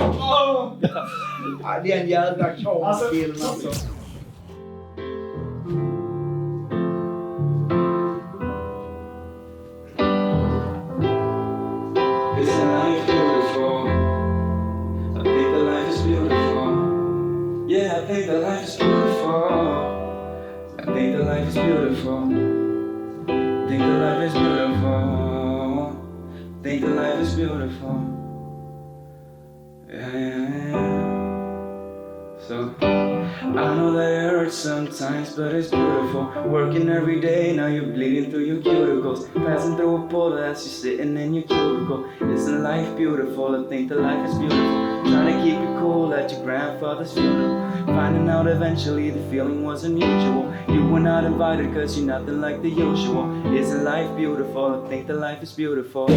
Ja, det är en jävla kamerafilm alltså. Yeah, I think that life is beautiful. I think that life is beautiful. Think that life is beautiful. Think that life is beautiful. Yeah. So I know that it hurts sometimes, but it's beautiful. Working every day, now you're bleeding through your cuticles. Passing through a portal as you're sitting in your cubicle. Isn't life beautiful? I think that life is beautiful. Trying to keep it cool at your grandfather's funeral. Finding out eventually the feeling wasn't mutual. You were not invited cause you're nothing like the usual. Isn't life beautiful? I think that life is beautiful.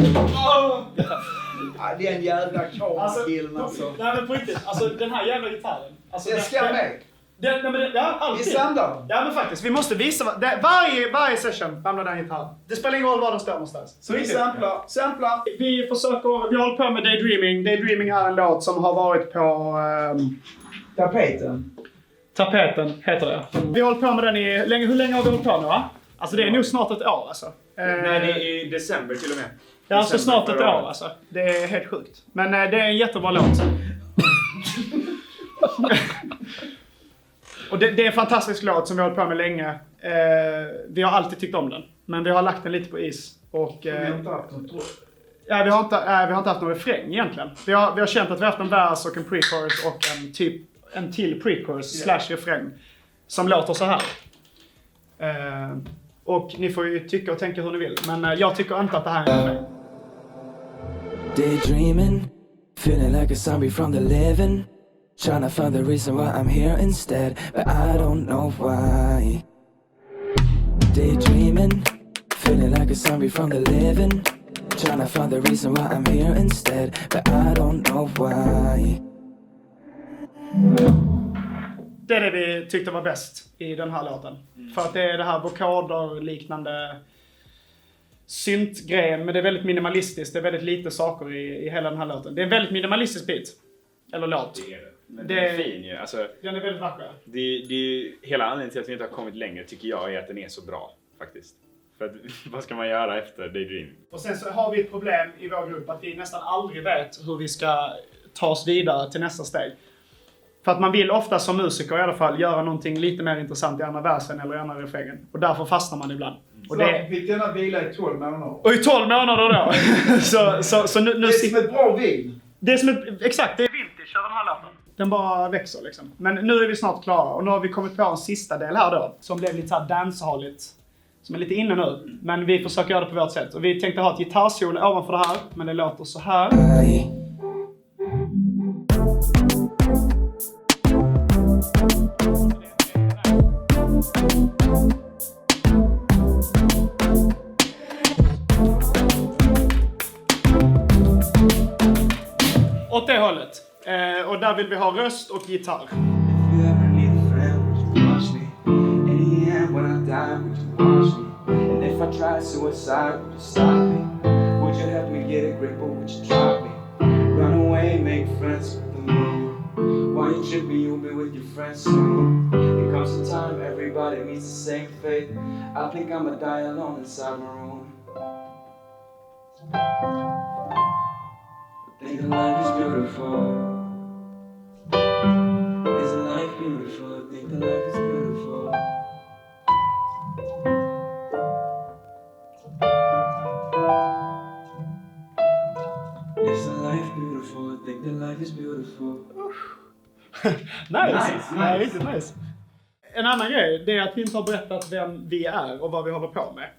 Ja, det är en jävla kamerafilm alltså. Nej men på riktigt, alltså den här jävla gitarren. Alltså, Det ska med. Ja, alltid. I sändaren. Ja men faktiskt, vi måste visa varje session ramlar den gitarren. Det spelar ingen roll var den står någonstans. Så vi samplar. Vi håller på med Daydreaming. Daydreaming är en låt som har varit på Tapeten heter det. Vi har hållit på med den hur länge har vi hållit på nu va? Alltså det är nog snart ett år alltså. Nej, det är i december till och med. Ja, alltså snart ett år alltså. Det är helt sjukt. Men det är en jättebra låt. Och det är en fantastisk låt som vi har hållit på med länge. Vi har alltid tyckt om den. Men vi har lagt den lite på is. Och, Vi har inte haft något tråd. ja, vi har inte haft någon refräng egentligen. Vi har känt att vi har haft en vers och en pre-chorus och en till pre-chorus / refräng. Som låter så här. Och ni får ju tycka och tänka hur ni vill. Men jag tycker inte att det här är en refräng. Daydreaming, feeling like a zombie from the living. Trying to find the reason why I'm here instead, but I don't know why. Daydreaming, feeling like a zombie from the living. Trying to find the reason why I'm here instead, but I don't know why. Det är det vi tyckte var bäst i den här låten. För att det är det här vokaler-liknande syntgrejen, men det är väldigt minimalistiskt. Det är väldigt lite saker i hela den här låten. Det är en väldigt minimalistisk beat. Eller låt. Det är det. Men den är fin ju. Alltså, den är väldigt vacker. det är hela anledningen till att vi inte har kommit längre tycker jag är att den är så bra faktiskt. För att, vad ska man göra efter Daydreaming? Och sen så har vi ett problem i vår grupp att vi nästan aldrig vet hur vi ska ta oss vidare till nästa steg. För att man vill ofta som musiker i alla fall göra någonting lite mer intressant i andra versen eller i andra refrängen. Och därför fastnar man ibland. Och det fick denna vila i 12 månader. Och i 12 månader då. så nu det är som ett bra vin. Det är som exakt, det är vintage över den här låten. Den bara växer liksom. Men nu är vi snart klara och nu har vi kommit på en sista del här då. Som blev lite såhär dancehalligt. Som är lite inne nu. Men vi försöker göra det på vårt sätt. Och vi tänkte ha ett gitarrsolo ovanför det här. Men det låter så här. Åt det hållet. Och där vill vi ha röst och gitarr. If you ever need a friend, would you watch me? In the end, when I die, would you watch me? And if I tried suicide, would you stop me? Would you help me get a grip or would you drop me? Run away, make friends with the moon. While you trip me, you'll be with your friends soon. There comes a time everybody meets the same fate. I think I'ma die alone inside my room. I think life is beautiful. Isn't life beautiful? I think that life is beautiful. Isn't life beautiful? I think that life is beautiful. Nice. Ja, riktigt nice. En annan grej, det är att vi inte har berättat vem vi är och vad vi håller på med.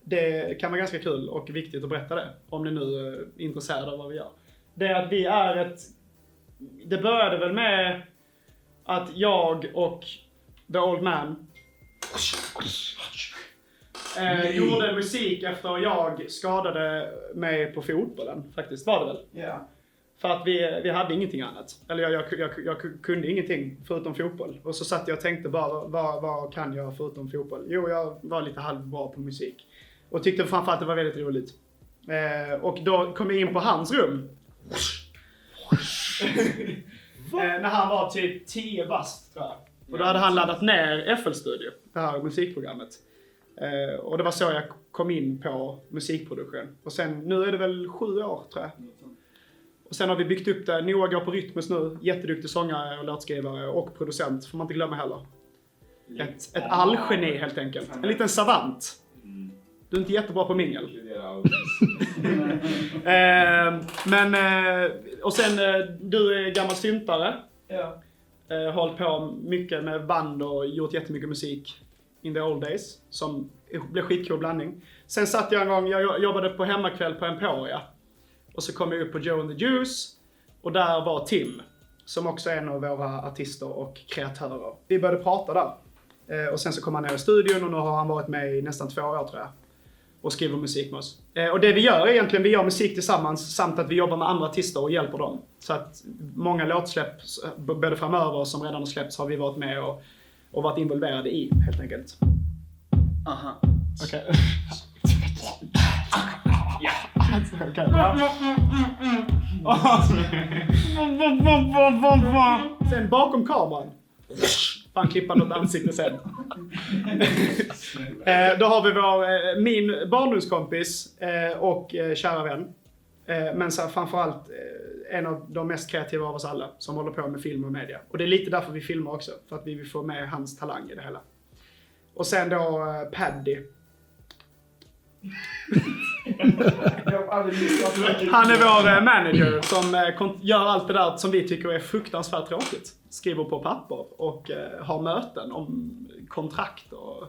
Det kan vara ganska kul och viktigt att berätta det. Om ni nu är intresserade av vad vi gör. Det är att vi är det började väl med att jag och The Old Man gjorde musik efter jag skadade mig på fotbollen. Faktiskt var det väl. Yeah. För att vi hade ingenting annat. Eller jag kunde ingenting förutom fotboll. Och så satt jag och tänkte bara, vad kan jag förutom fotboll? Jo, jag var lite halvbra på musik. Och tyckte framförallt det var väldigt roligt. Och då kom jag in på hans rum. När han var typ 10 bast tror jag. Och då hade han laddat ner FL Studio, det här musikprogrammet. Och det var så jag kom in på musikproduktion. Och sen, nu är det väl 7 år tror jag. Och sen har vi byggt upp det. Noah går på Rytmus nu. Jätteduktig sångare och låtskrivare och producent, får man inte glömma heller. Ett allgeni helt enkelt. En liten savant. Du är inte jättebra på mingel. Och sen, du är gammal syntare. Ja. Hållit på mycket med band och gjort jättemycket musik in the old days. Som blev skitcool blandning. Sen satt jag en gång, jag jobbade på hemmakväll på Emporia. Och så kom jag upp på Joe and the Juice. Och där var Tim. Som också är en av våra artister och kreatörer. Vi började prata där. Och sen så kom han ner i studion och nu har han varit med i nästan 2 år tror jag. Och skriver musik med oss. Och det vi gör egentligen, vi gör musik tillsammans samt att vi jobbar med andra artister och hjälper dem. Så att många låtsläpp, både framöver som redan har släppts, har vi varit med och varit involverade i helt enkelt. Aha. Okej. Ja. Okej. Sen bakom kameran. Fan, klippa något ansikte sen. Då har vi min barndomskompis och kära vän. Men så framförallt en av de mest kreativa av oss alla som håller på med film och media. Och det är lite därför vi filmar också. För att vi vill få med hans talang i det hela. Och sen då Paddy. Han är vår manager som gör allt det där som vi tycker är fruktansvärt tråkigt. Skriver på papper och har möten om kontrakt och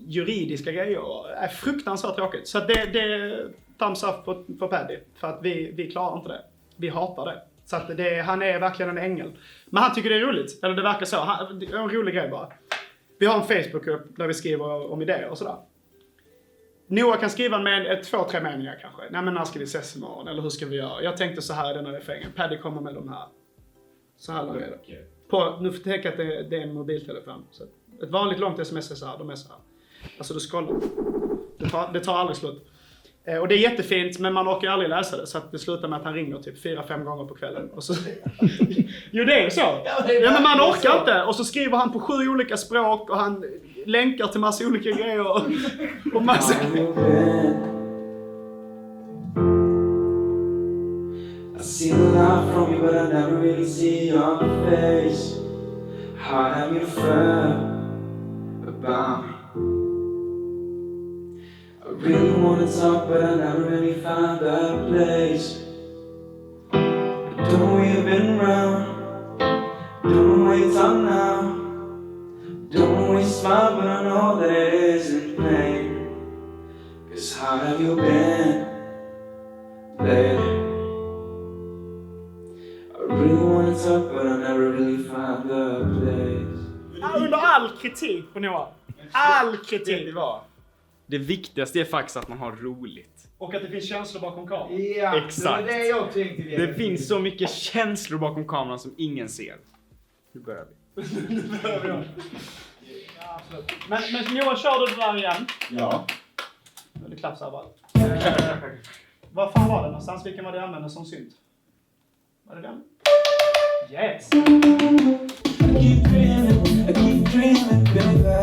juridiska grejer. Är fruktansvärt tråkigt. Så det thumbs up för Paddy. För att vi klarar inte det. Vi hatar det. Så att han är verkligen en ängel. Men han tycker det är roligt. Eller det verkar så. Det är en rolig grej bara. Vi har en Facebookgrupp där vi skriver om idéer och sådär. Noah kan skriva med 2-3 meningar kanske. Nej men när ska vi ses imorgon? Eller hur ska vi göra? Jag tänkte så här i denna refrängen. Paddy kommer med de här. Så här långt är det. Nu får jag tänka att det är en mobiltelefon. Så ett vanligt långt sms är så här. De är så här. Alltså du scrollar. Det tar aldrig slut. Och det är jättefint, men man orkar aldrig läsa det. Så att det slutar med att han ringer typ 4-5 gånger på kvällen. Och så... jo, det är ju så. Ja, men man orkar inte. Och så skriver han på 7 olika språk. Och han länkar till massa olika grejer. Och massa... I see a lot from you, but I never really see your face. How have you felt about me? I really wanna talk, but I never really found that place. Don't know where you've been around. Don't know where you talk now. Don't know where you smile, but I know that it isn't pain. 'Cause how have you been lately? I really wanna talk, but I never really found the place. Under all kritik på Noah. All kritik. Det viktigaste är faktiskt att man har roligt. Och att det finns känslor bakom kameran. Ja, Exakt. det var det jag tänkte. Det finns så mycket känslor bakom kameran som ingen ser. Nu börjar vi. Ja, absolut. Men Noah, kör du det där igen? Ja. Det klapsar bara. Vad fan var det någonstans? Vilken var det jag använde som synt? Var det den? Yes! I keep dreaming, baby.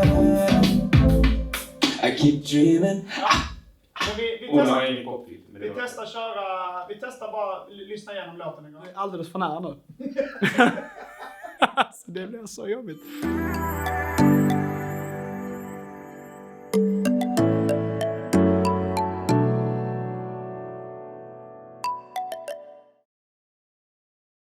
I keep dreaming. Vi testar köra... Vi testar bara lyssna igenom låten en gång. Alldeles för nära nu. Så det blir så jobbigt.